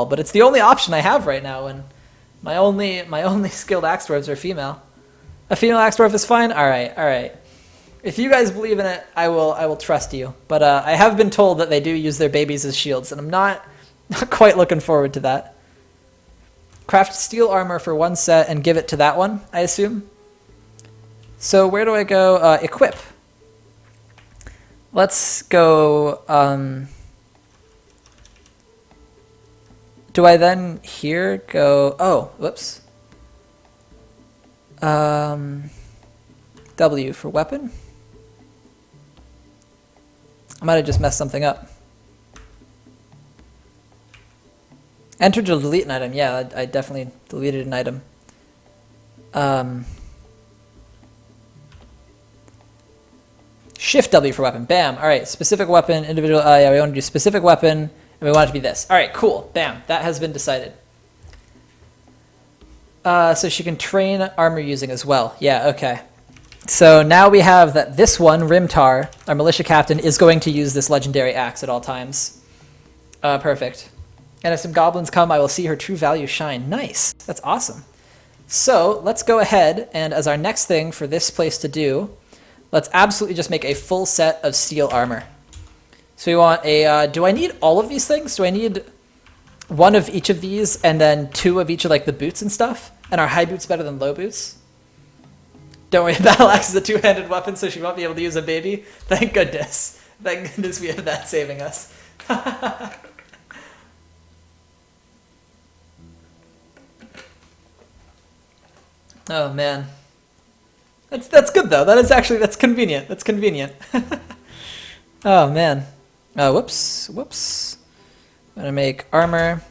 but it's the only option I have right now, and my only skilled axe dwarves are female. A female axe dwarf is fine. All right, all right. If you guys believe in it, I will trust you. But I have been told that they do use their babies as shields, and I'm not quite looking forward to that. Craft steel armor for one set and give it to that one, I assume. So where do I go? Equip. Let's go. Do I then here go? Oh, whoops. W for weapon. I might have just messed something up. Enter to delete an item. Yeah, I definitely deleted an item. Shift W for weapon. Bam. All right. Specific weapon. Individual. Yeah, we want to do specific weapon, and we want it to be this. All right. Cool. Bam. That has been decided. So she can train armor using as well. Yeah. Okay. So now we have that this one, Rimtar, our militia captain, is going to use this legendary axe at all times. Perfect. And if some goblins come, I will see her true value shine. Nice. That's awesome. So let's go ahead, and as our next thing for this place to do, let's absolutely just make a full set of steel armor. So we want a, do I need all of these things? Do I need one of each of these and then two of each of like the boots and stuff? And are high boots better than low boots? Don't worry, battle axe is a two-handed weapon, so she won't be able to use a baby. Thank goodness. Thank goodness we have that saving us. Oh man. That's good though. That's convenient. That's convenient. Oh man. Whoops. I'm gonna make armor.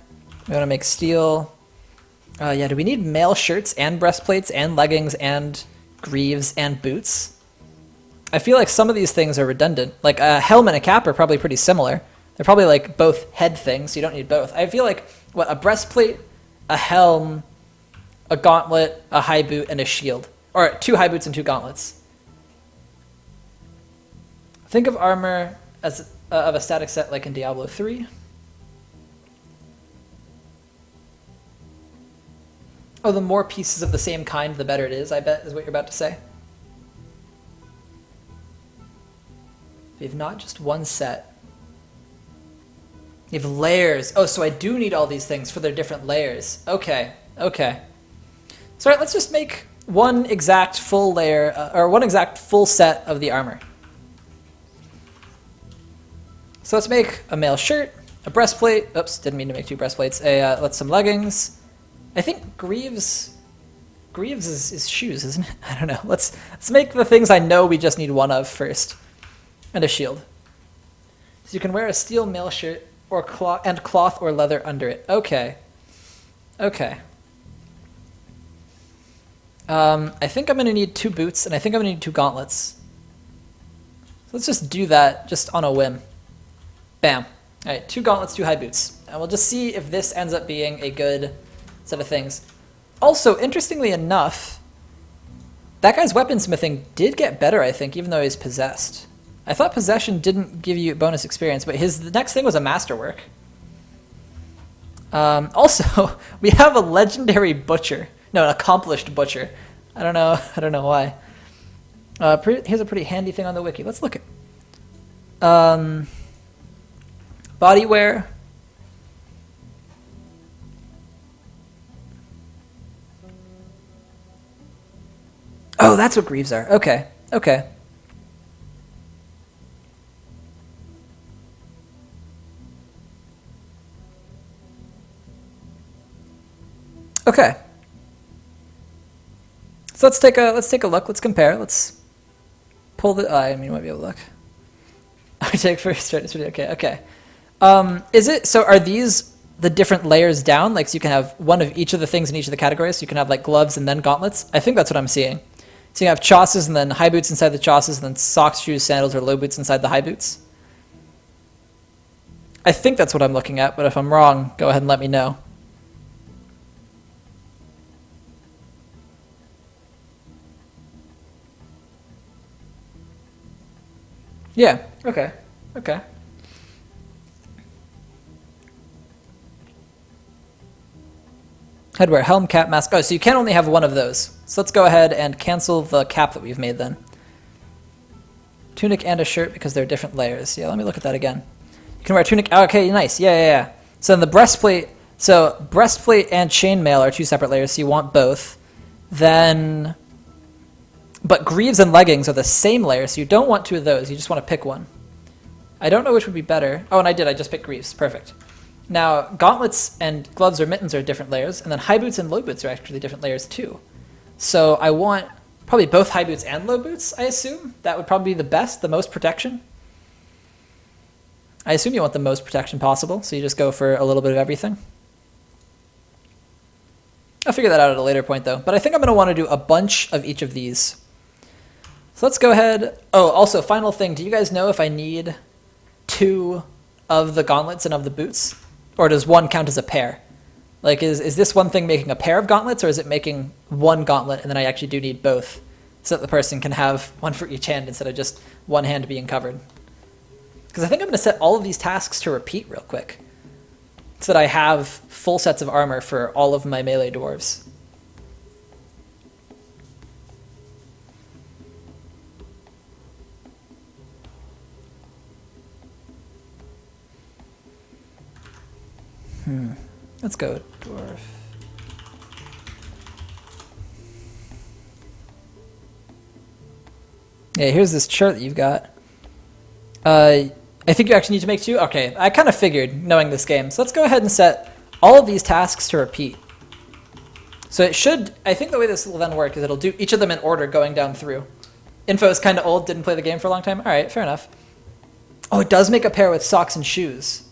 I'm gonna make steel. Yeah, do we need mail shirts and breastplates and leggings and greaves and boots? I feel like some of these things are redundant. Like a helmet and a cap are probably pretty similar. They're probably like both head things, so you don't need both. I feel like, what, a breastplate, a helm, a gauntlet, a high boot, and a shield. Or 2 high boots and 2 gauntlets. Think of armor as of a static set like in Diablo 3. Oh, the more pieces of the same kind, the better it is, I bet, is what you're about to say. We have not just one set. You have layers. Oh, so I do need all these things for their different layers. Okay. So all right, let's just make one exact full layer, or one exact full set of the armor. So let's make a mail shirt, a breastplate. Oops, didn't mean to make 2 breastplates. Let's some leggings. I think greaves is shoes, isn't it? I don't know. Let's make the things I know we just need one of first, and a shield. So you can wear a steel mail shirt or cloth or leather under it. Okay. I think I'm gonna need 2 boots, and I think I'm gonna need 2 gauntlets. So let's just do that just on a whim. Bam. All right, 2 gauntlets, 2 high boots, and we'll just see if this ends up being a good set of things. Also, interestingly enough, that guy's weaponsmithing did get better, I think, even though he's possessed. I thought possession didn't give you bonus experience, but the next thing was a masterwork. Also, we have a legendary butcher. No, an accomplished butcher. I don't know why. Here's a pretty handy thing on the wiki. Let's look at body wear. Oh, that's what greaves are. Okay. Okay. So let's take a look. Let's compare. Let's pull the. I mean, you might be able to look. I take first start this video. Okay. Is it so? Are these the different layers down? Like, so you can have one of each of the things in each of the categories. So you can have like gloves and then gauntlets. I think that's what I'm seeing. So you have chausses and then high boots inside the chausses, and then socks, shoes, sandals, or low boots inside the high boots. I think that's what I'm looking at, but if I'm wrong, go ahead and let me know. Yeah, okay. Headwear, helm, cap, mask. Oh, so you can only have one of those. So let's go ahead and cancel the cap that we've made then. Tunic and a shirt because they're different layers. Yeah, let me look at that again. You can wear a tunic. Oh, okay, nice. Yeah. So then the breastplate. So breastplate and chainmail are two separate layers, so you want both. Then, but greaves and leggings are the same layer, so you don't want two of those. You just want to pick one. I don't know which would be better. Oh, and I did. I just picked greaves. Perfect. Now, gauntlets and gloves or mittens are different layers, and then high boots and low boots are actually different layers too. So I want probably both high boots and low boots, I assume. That would probably be the best, the most protection. I assume you want the most protection possible, so you just go for a little bit of everything. I'll figure that out at a later point though, but I think I'm going to want to do a bunch of each of these. So let's go ahead. Oh, also, final thing. Do you guys know if I need 2 of the gauntlets and of the boots? Or does one count as a pair? Like, is this one thing making a pair of gauntlets, or is it making one gauntlet and then I actually do need both so that the person can have one for each hand instead of just one hand being covered? Because I think I'm going to set all of these tasks to repeat real quick so that I have full sets of armor for all of my melee dwarves. Let's go dwarf. Yeah, here's this chart that you've got. I think you actually need to make 2. Okay, I kind of figured knowing this game. So let's go ahead and set all of these tasks to repeat. So it should, I think the way this will then work is it'll do each of them in order going down through. Info is kind of old, didn't play the game for a long time. All right, fair enough. Oh, it does make a pair with socks and shoes,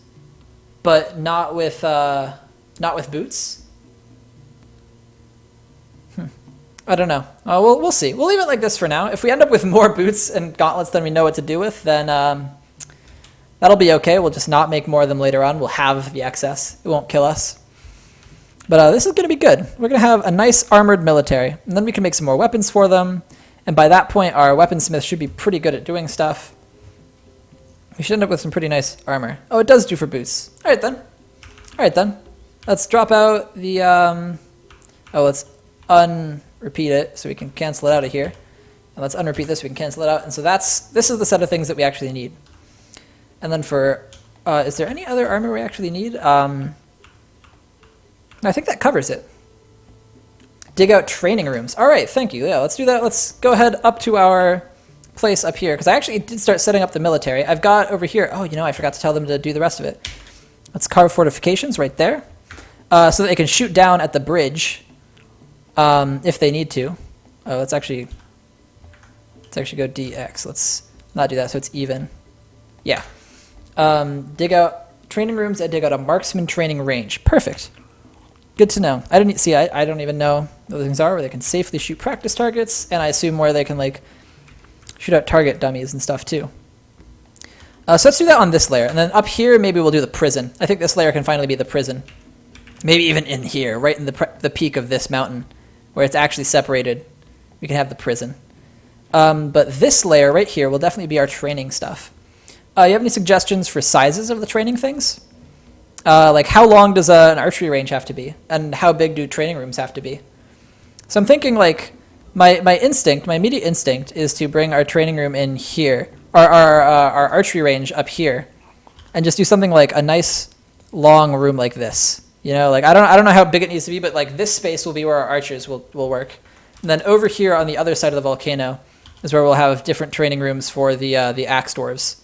but not with boots. I don't know. We'll see. We'll leave it like this for now. If we end up with more boots and gauntlets than we know what to do with, then that'll be okay. We'll just not make more of them later on. We'll have the excess. It won't kill us. But this is going to be good. We're going to have a nice armored military, and then we can make some more weapons for them. And by that point, our weaponsmith should be pretty good at doing stuff. We should end up with some pretty nice armor. Oh, it does do for boots. All right then. Let's drop out the... let's unrepeat it so we can cancel it out of here. And let's unrepeat this so we can cancel it out. And so this is the set of things that we actually need. And then for... is there any other armor we actually need? I think that covers it. Dig out training rooms. All right, thank you. Yeah, let's do that. Let's go ahead up to our place up here, because I actually did start setting up the military. I've got over here... Oh, I forgot to tell them to do the rest of it. Let's carve fortifications right there, so that they can shoot down at the bridge if they need to. Oh, let's actually go DX. Let's not do that so it's even. Yeah. Dig out training rooms and dig out a marksman training range. Perfect. Good to know. I don't even know what those things are, where they can safely shoot practice targets, and I assume where they can shoot out target dummies and stuff too. So let's do that on this layer, and then up here maybe we'll do the prison. I think this layer can finally be the prison. Maybe even in here, right in the peak of this mountain, where it's actually separated, we can have the prison. But this layer right here will definitely be our training stuff. You have any suggestions for sizes of the training things? Like how long does an archery range have to be? And how big do training rooms have to be? So I'm thinking my immediate instinct is to bring our training room in here, or our archery range up here, and just do something like a nice long room like this. I don't know how big it needs to be, but this space will be where our archers will work. And then over here on the other side of the volcano is where we'll have different training rooms for the axe dwarves.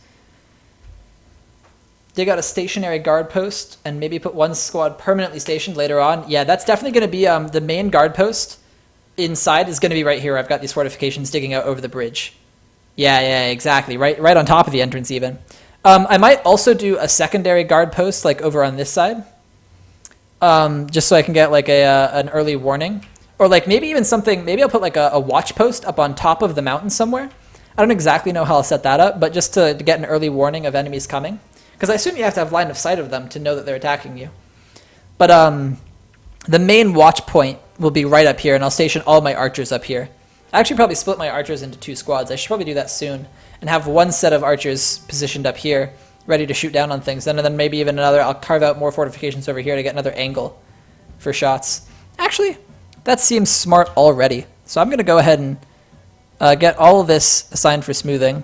Dig out a stationary guard post and maybe put one squad permanently stationed later on. Yeah, that's definitely going to be the main guard post inside is going to be right here. I've got these fortifications digging out over the bridge. Yeah, exactly. Right on top of the entrance even. I might also do a secondary guard post over on this side. Just so I can get an early warning. Or maybe even something, maybe I'll put a watch post up on top of the mountain somewhere. I don't exactly know how I'll set that up, but just to get an early warning of enemies coming. Because I assume you have to have line of sight of them to know that they're attacking you. But the main watch point will be right up here, and I'll station all my archers up here. I actually probably split my archers into 2 squads. I should probably do that soon. And have one set of archers positioned up here, ready to shoot down on things. And then maybe even another, I'll carve out more fortifications over here to get another angle for shots. Actually, that seems smart already. So I'm going to go ahead and get all of this assigned for smoothing.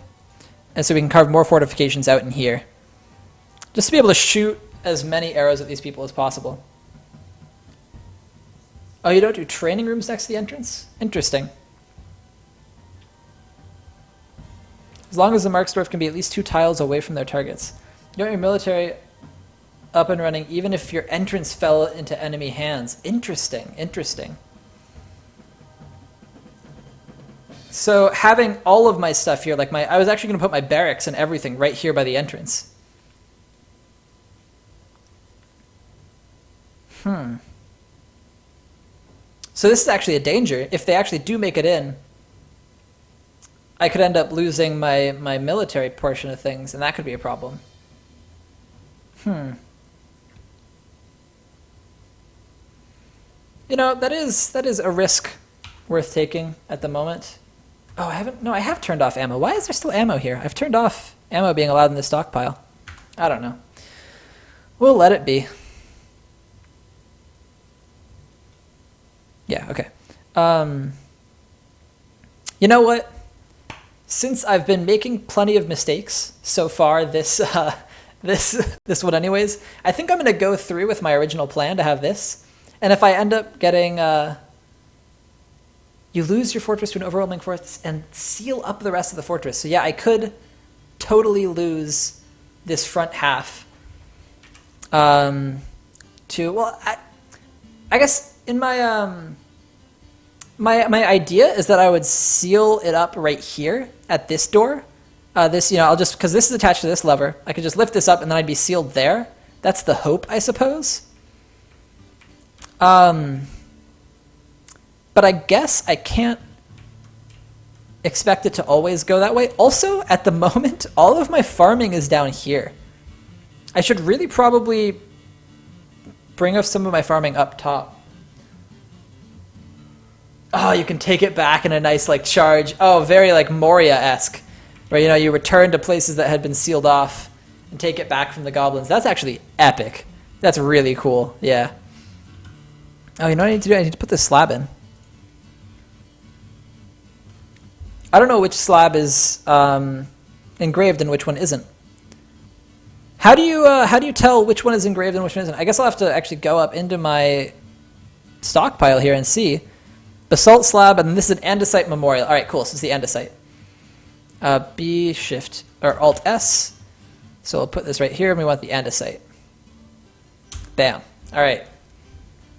And so we can carve more fortifications out in here. Just to be able to shoot as many arrows at these people as possible. Oh, you don't do training rooms next to the entrance? Interesting. As long as the Marksdorf can be at least 2 tiles away from their targets. You want your military up and running even if your entrance fell into enemy hands. Interesting, interesting. So having all of my stuff here, like I was actually going to put my barracks and everything right here by the entrance. So this is actually a danger. If they actually do make it in, I could end up losing my military portion of things, and that could be a problem. You know, that is a risk worth taking at the moment. Oh, I have turned off ammo. Why is there still ammo here? I've turned off ammo being allowed in the stockpile. I don't know. We'll let it be. Yeah, okay. You know what? Since I've been making plenty of mistakes so far this one anyways, I think I'm going to go through with my original plan to have this. And if I end up getting... you lose your fortress to an overwhelming force and seal up the rest of the fortress. So yeah, I could totally lose this front half. Well, I guess in my my idea is that I would seal it up right here at this door. This, you know, I'll just, because this is attached to this lever, I could just lift this up and then I'd be sealed there. That's the hope, I suppose. But I guess I can't expect it to always go that way. Also, at the moment, all of my farming is down here. I should really probably bring up some of my farming up top. Oh, you can take it back in a nice, like, charge. Oh, very, like, Moria-esque. Where, you know, you return to places that had been sealed off and take it back from the goblins. That's actually epic. That's really cool, yeah. Oh, you know what I need to do? I need to put this slab in. I don't know which slab is engraved and which one isn't. How do you tell which one is engraved and which one isn't? I guess I'll have to actually go up into my stockpile here and see. Basalt slab, and this is an andesite memorial. All right, cool. So it's the andesite. B shift or Alt S. So we'll put this right here, and we want the andesite. Bam. All right.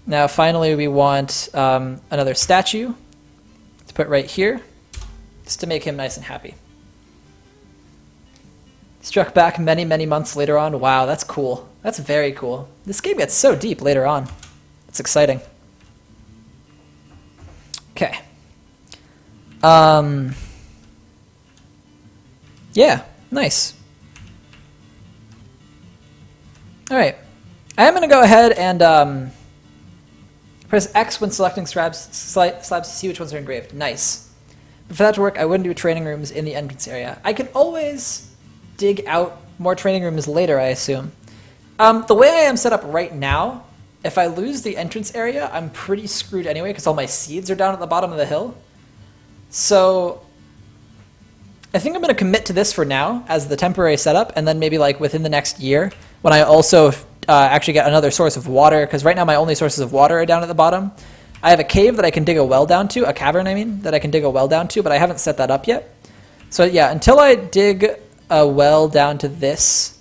Now finally, we want another statue to put right here, just to make him nice and happy. Struck back many, many months later on. Wow, that's cool. That's very cool. This game gets so deep later on. It's exciting. Okay. Yeah, nice. All right. I am going to go ahead and press X when selecting slabs to see which ones are engraved. Nice. But for that to work, I wouldn't do training rooms in the entrance area. I can always dig out more training rooms later, I assume. The way I am set up right now, if I lose the entrance area, I'm pretty screwed anyway because all my seeds are down at the bottom of the hill. So I think I'm going to commit to this for now as the temporary setup, and then maybe like within the next year when I also actually get another source of water, because right now my only sources of water are down at the bottom. I have a cave that I can dig a well down to, a cavern I mean, that I can dig a well down to, but I haven't set that up yet. So yeah, until I dig a well down to this,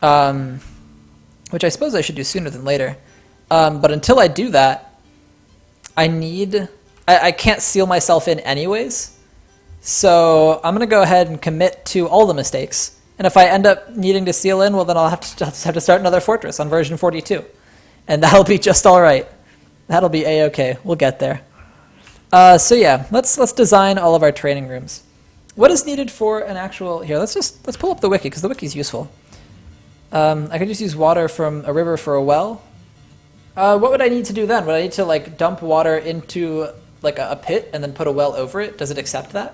which I suppose I should do sooner than later, but until I do that, I can't seal myself in anyways, so I'm going to go ahead and commit to all the mistakes. And if I end up needing to seal in, well, then I'll have to start another fortress on version 42. And that'll be just all right. That'll be A-okay. We'll get there. So yeah, let's design all of our training rooms. What is needed for an actual... Here, let's pull up the wiki, because the wiki's useful. I could just use water from a river for a well. What would I need to do then? Would I need to like dump water into like a pit and then put a well over it? Does it accept that?